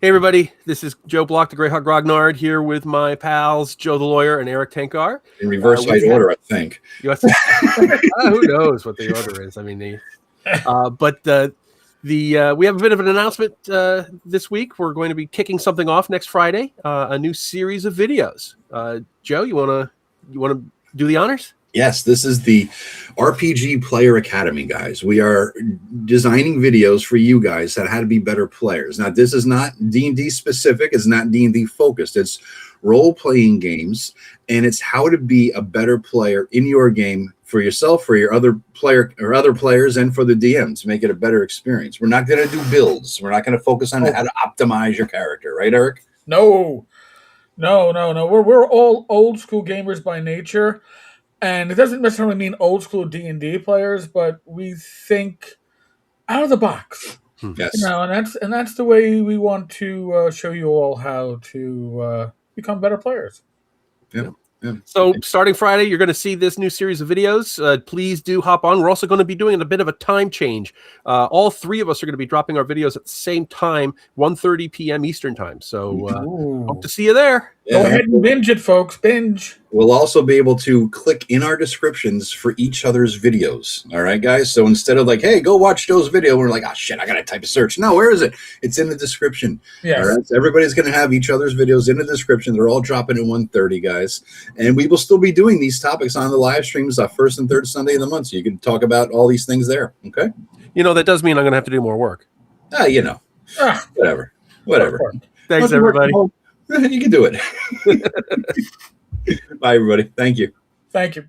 Hey everybody, this is Joe Block, the Greyhawk Grognard, here with my pals Joe the Lawyer and Eric Tenkar. In reverse height order, I think. Who knows what the order is? I mean, we have a bit of an announcement this week. We're going to be kicking something off next Friday, a new series of videos. Joe, you wanna do the honors? Yes, this is the RPG Player Academy, guys. We are designing videos for you guys on how to be better players. Now, this is not D&D specific. It's not D&D focused. It's role-playing games, and it's how to be a better player in your game for yourself, for your other player or other players, and for the DM to make it a better experience. We're not going to do builds. We're not going to focus on how to optimize your character. Right, Eric? No. We're all old school gamers by nature. And it doesn't necessarily mean old school D&D players, but we think out of the box. Yes. And that's the way we want to show you all how to become better players. Yeah. So starting Friday, you're going to see this new series of videos. Please do hop on. We're also going to be doing a bit of a time change. All three of us are going to be dropping our videos at the same time, 1:30 p.m. Eastern time. So hope to see you there. Go ahead and binge it, folks. Binge. We'll also be able to click in our descriptions for each other's videos. All right, guys? So instead of like, hey, go watch Joe's video, we're like, oh, shit, I got to type a search. No, where is it? It's in the description. Yes. All right? So everybody's going to have each other's videos in the description. They're all dropping at 1:30, guys. And we will still be doing these topics on the live streams first and third Sunday of the month. So you can talk about all these things there. Okay? That does mean I'm going to have to do more work. Whatever. Thanks, everybody. You can do it. Bye, everybody. Thank you. Thank you.